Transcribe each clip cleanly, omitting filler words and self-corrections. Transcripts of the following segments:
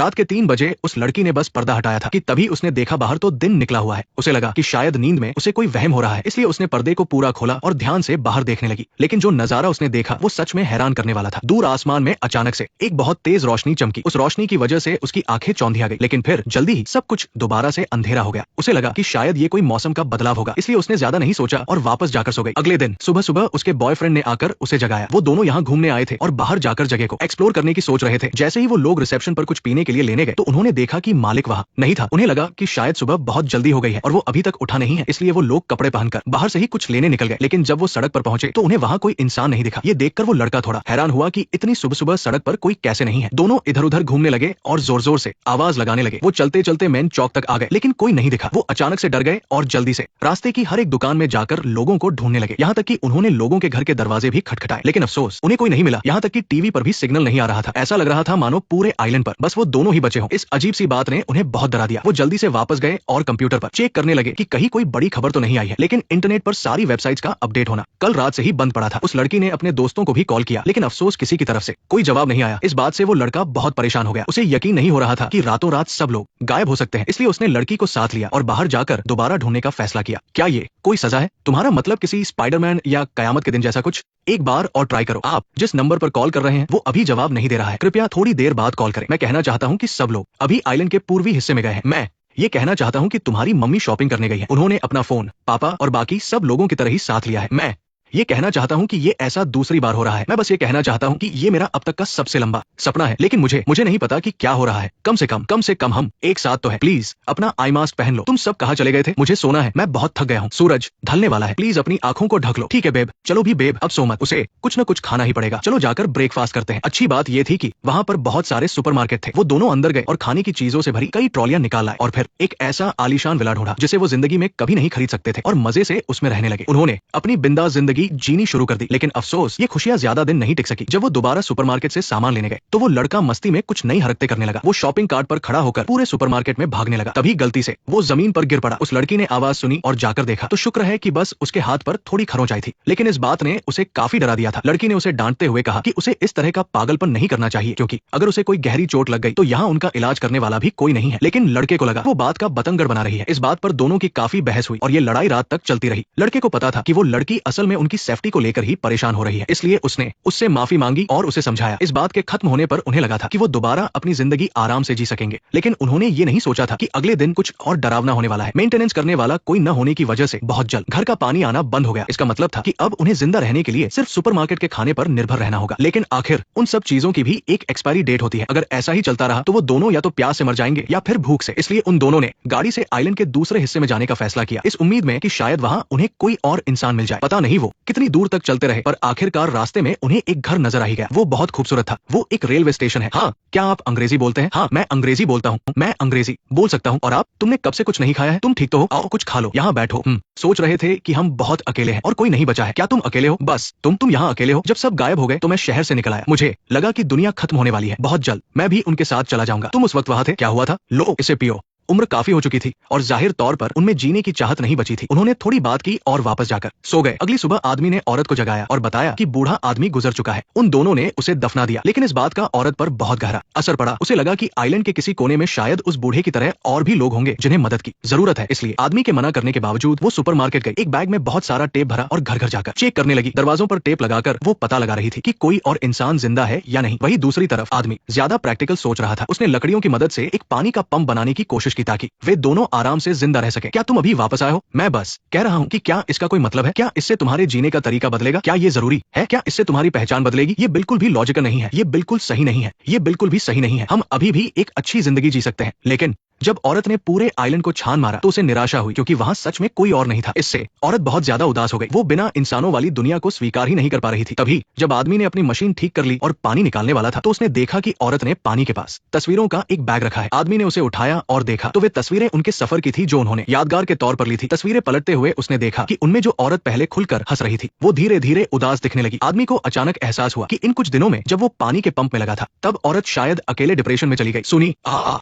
रात के 3 बजे उस लड़की ने बस पर्दा हटाया था कि तभी उसने देखा बाहर तो दिन निकला हुआ है। उसे लगा कि शायद नींद में उसे कोई वहम हो रहा है, इसलिए उसने पर्दे को पूरा खोला और ध्यान से बाहर देखने लगी। लेकिन जो नजारा उसने देखा वो सच में हैरान करने वाला था। दूर आसमान में अचानक से एक बहुत तेज रोशनी चमकी। उस रोशनी की वजह से उसकी आंखें चौंधिया गई, लेकिन फिर जल्दी ही सब कुछ दोबारा से अंधेरा हो गया। उसे लगा कि शायद ये कोई मौसम का बदलाव होगा, इसलिए उसने ज्यादा नहीं सोचा और वापस जाकर सो गई। अगले दिन सुबह सुबह उसके बॉयफ्रेंड ने आकर उसे जगाया। वो दोनों यहाँ घूमने आए थे और बाहर जाकर जगह को एक्सप्लोर करने की सोच रहे थे। जैसे ही वो लोग रिसेप्शन पर कुछ पीने के लिए लेने गए तो उन्होंने देखा कि मालिक वहाँ नहीं था। उन्हें लगा कि शायद सुबह बहुत जल्दी हो गई है और वो अभी तक उठा नहीं है, इसलिए वो लोग कपड़े पहनकर बाहर से ही कुछ लेने निकल गए। लेकिन जब वो सड़क पर पहुंचे तो उन्हें वहाँ कोई इंसान नहीं दिखा। ये देखकर वो लड़का थोड़ा हैरान हुआ कि इतनी सुबह सुबह सड़क पर कोई कैसे नहीं है। दोनों इधर उधर घूमने लगे और जोर जोर से आवाज लगाने लगे। वो चलते चलते मेन चौक तक आ गए, लेकिन कोई नहीं दिखा। वो अचानक से डर गए और जल्दी से रास्ते की हर एक दुकान में जाकर लोगों को ढूंढने लगे। यहाँ तक कि उन्होंने लोगों के घर के दरवाजे भी खटखटाए, लेकिन अफसोस उन्हें कोई नहीं मिला। यहाँ तक कि टीवी पर भी सिग्नल नहीं आ रहा था। ऐसा लग रहा था मानो पूरे आइलैंड पर बस वो दोनों ही बचे हों। इस अजीब सी बात ने उन्हें बहुत डरा दिया। वो जल्दी से वापस गए और कंप्यूटर पर चेक करने लगे कि कहीं कोई बड़ी खबर तो नहीं आई है। लेकिन इंटरनेट पर सारी वेबसाइट्स का अपडेट होना कल रात से ही बंद पड़ा था। उस लड़की ने अपने दोस्तों को भी कॉल किया, लेकिन अफसोस किसी की तरफ से कोई जवाब नहीं आया। इस बात से वो लड़का बहुत परेशान हो गया। उसे यकीन नहीं हो रहा था कि रातों रात सब लोग गायब हो सकते हैं। इसलिए उसने लड़की को साथ लिया और बाहर जाकर दोबारा ढूंढने का फैसला किया। क्या ये कोई सजा है? तुम्हारा मतलब किसी स्पाइडरमैन या कयामत के दिन जैसा कुछ? एक बार और ट्राई करो। आप जिस नंबर पर कॉल कर रहे हैं वो अभी जवाब नहीं दे रहा है, कृपया थोड़ी देर बाद कॉल करें। मैं कहना चाहता हूँ कि सब लोग अभी आइलैंड के पूर्वी हिस्से में गए हैं। मैं ये कहना चाहता हूँ कि तुम्हारी मम्मी शॉपिंग करने गई है। उन्होंने अपना फोन, पापा और बाकी सब लोगों की तरह ही साथ लिया है। मैं ये कहना चाहता हूँ कि ये ऐसा दूसरी बार हो रहा है। मैं बस ये कहना चाहता हूँ कि ये मेरा अब तक का सबसे लंबा सपना है, लेकिन मुझे नहीं पता कि क्या हो रहा है। कम से कम हम एक साथ तो है। प्लीज अपना आई मास्क पहन लो। तुम सब कहाँ चले गए थे? मुझे सोना है, मैं बहुत थक गया हूँ। सूरज ढलने वाला है, प्लीज अपनी आंखों को ढक लो। ठीक है बेब, चलो भी बेब, अब सो मत। उसे कुछ न कुछ खाना ही पड़ेगा। चलो जाकर ब्रेकफास्ट करते हैं। अच्छी बात ये थी कि वहाँ पर बहुत सारे सुपरमार्केट थे। वो दोनों अंदर गए और खाने की चीजों से भरी कई ट्रॉलियां निकाल लाए और फिर एक ऐसा आलीशान विला ढूंढा जिसे वो जिंदगी में कभी नहीं खरीद सकते थे और मजे से उसमें रहने लगे। उन्होंने अपनी बिंदास जिंदगी जीनी शुरू कर दी। लेकिन अफसोस ये खुशियां ज्यादा दिन नहीं टिक सकी। जब वो दोबारा सुपरमार्केट से सामान लेने गए तो वो लड़का मस्ती में कुछ नई हरकतें करने लगा। वो शॉपिंग कार्ट पर खड़ा होकर पूरे सुपरमार्केट में भागने लगा। तभी गलती से वो जमीन पर गिर पड़ा। उस लड़की ने आवाज सुनी और जाकर देखा तो शुक्र है कि बस उसके हाथ पर थोड़ी खरोंच आई थी, लेकिन इस बात ने उसे काफी डरा दिया था। लड़की ने उसे डांटते हुए कहा कि उसे इस तरह का पागलपन नहीं करना चाहिए, क्योंकि अगर उसे कोई गहरी चोट लग गई तो यहाँ उनका इलाज करने वाला भी कोई नहीं है। लेकिन लड़के को लगा वो बात का बतंगड़ बना रही है। इस बात पर दोनों की काफी बहस हुई और ये लड़ाई रात तक चलती रही। लड़के को पता था कि वो लड़की असल में उनकी सेफ्टी को लेकर ही परेशान हो रही है, इसलिए उसने उससे माफी मांगी और उसे समझाया। इस बात के खत्म होने पर उन्हें लगा था कि वो दोबारा अपनी जिंदगी आराम से जी सकेंगे, लेकिन उन्होंने ये नहीं सोचा था कि अगले दिन कुछ और डरावना होने वाला है। मेंटेनेंस करने वाला कोई न होने की वजह से बहुत जल्द घर का पानी आना बंद हो गया। इसका मतलब था कि अब उन्हें जिंदा रहने के लिए सिर्फ सुपरमार्केट के खाने पर निर्भर रहना होगा। लेकिन आखिर उन सब चीजों की भी एक एक्सपायरी डेट होती है। अगर ऐसा ही चलता रहा तो वो दोनों या तो प्यास से मर जाएंगे या फिर भूख से। इसलिए उन दोनों ने गाड़ी से आइलैंड के दूसरे हिस्से में जाने का फैसला किया, इस उम्मीद में कि शायद वहाँ उन्हें कोई और इंसान मिल जाए। पता नहीं वो कितनी दूर तक चलते रहे, पर आखिरकार रास्ते में उन्हें एक घर नजर आ ही गया। वो बहुत खूबसूरत था। वो एक रेलवे स्टेशन है। हाँ, क्या आप अंग्रेजी बोलते हैं? हाँ, मैं अंग्रेजी बोलता हूँ। मैं अंग्रेजी बोल सकता हूँ। और आप? तुमने कब से कुछ नहीं खाया है? तुम ठीक तो हो? आओ कुछ खा लो, यहाँ बैठो। सोच रहे थे कि हम बहुत अकेले हैं और कोई नहीं बचा है। क्या तुम अकेले हो? बस तुम यहाँ अकेले हो? जब सब गायब हो गए तो मैं शहर से निकल आया। मुझे लगा कि दुनिया खत्म होने वाली है। बहुत जल्द मैं भी उनके साथ चला जाऊंगा। तुम उस वक्त वहाँ थे? क्या हुआ था? लो इसे पियो। उम्र काफी हो चुकी थी और जाहिर तौर पर उनमें जीने की चाहत नहीं बची थी। उन्होंने थोड़ी बात की और वापस जाकर सो गए। अगली सुबह आदमी ने औरत को जगाया और बताया कि बूढ़ा आदमी गुजर चुका है। उन दोनों ने उसे दफना दिया, लेकिन इस बात का औरत पर बहुत गहरा असर पड़ा। उसे लगा कि आइलैंड के किसी कोने में शायद उस बूढ़े की तरह और भी लोग होंगे जिन्हें मदद की जरूरत है। इसलिए आदमी के मना करने के बावजूद वो सुपरमार्केट गई। एक बैग में बहुत सारा टेप भरा और घर घर जाकर चेक करने लगी। दरवाजों पर टेप लगाकर वो पता लगा रही थी कि कोई और इंसान जिंदा है या नहीं। वही दूसरी तरफ आदमी ज्यादा प्रैक्टिकल सोच रहा था। उसने लकड़ियों की मदद से एक पानी का पंप बनाने की कोशिश की ताकि वे दोनों आराम से जिंदा रह सके। क्या तुम अभी वापस आए हो? मैं बस कह रहा हूँ कि क्या इसका कोई मतलब है? क्या इससे तुम्हारे जीने का तरीका बदलेगा? क्या ये जरूरी है? क्या इससे तुम्हारी पहचान बदलेगी? ये बिल्कुल भी लॉजिकल नहीं है। ये बिल्कुल सही नहीं है। ये बिल्कुल भी सही नहीं है। हम अभी भी एक अच्छी जिंदगी जी सकते हैं। लेकिन जब औरत ने पूरे आइलैंड को छान मारा तो उसे निराशा हुई, क्योंकि वहाँ सच में कोई और नहीं था। इससे औरत बहुत ज्यादा उदास हो गई। वो बिना इंसानों वाली दुनिया को स्वीकार ही नहीं कर पा रही थी। तभी जब आदमी ने अपनी मशीन ठीक कर ली और पानी निकालने वाला था तो उसने देखा कि औरत ने पानी के पास तस्वीरों का एक बैग रखा है। आदमी ने उसे उठाया और देखा तो वे तस्वीरें उनके सफर की थी जो उन्होंने यादगार के तौर पर ली थी। तस्वीरें पलटते हुए उसने देखा कि उनमें जो औरत पहले खुलकर हंस रही थी वो धीरे धीरे उदास दिखने लगी। आदमी को अचानक एहसास हुआ कि इन कुछ दिनों में जब वो पानी के पंप में लगा था तब औरत शायद अकेले डिप्रेशन में चली गई। सुनी,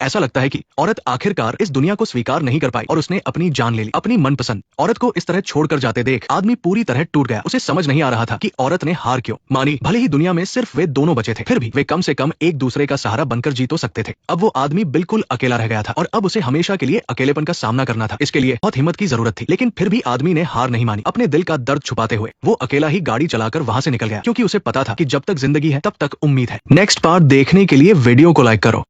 ऐसा लगता है कि औरत आखिरकार इस दुनिया को स्वीकार नहीं कर पाई और उसने अपनी जान ले ली। अपनी मनपसंद औरत को इस तरह छोड़कर जाते देख आदमी पूरी तरह टूट गया। उसे समझ नहीं आ रहा था कि औरत ने हार क्यों मानी। भले ही दुनिया में सिर्फ वे दोनों बचे थे, फिर भी वे कम से कम एक दूसरे का सहारा बनकर जी तो सकते थे। अब वो आदमी बिल्कुल अकेला रह गया था और अब उसे हमेशा के लिए अकेलेपन का सामना करना था। इसके लिए बहुत हिम्मत की जरूरत थी, लेकिन फिर भी आदमी ने हार नहीं मानी। अपने दिल का दर्द छुपाते हुए वो अकेला ही गाड़ी चलाकर वहां से निकल गया, क्योंकि उसे पता था कि जब तक जिंदगी है तब तक उम्मीद है। नेक्स्ट पार्ट देखने के लिए वीडियो को लाइक करो।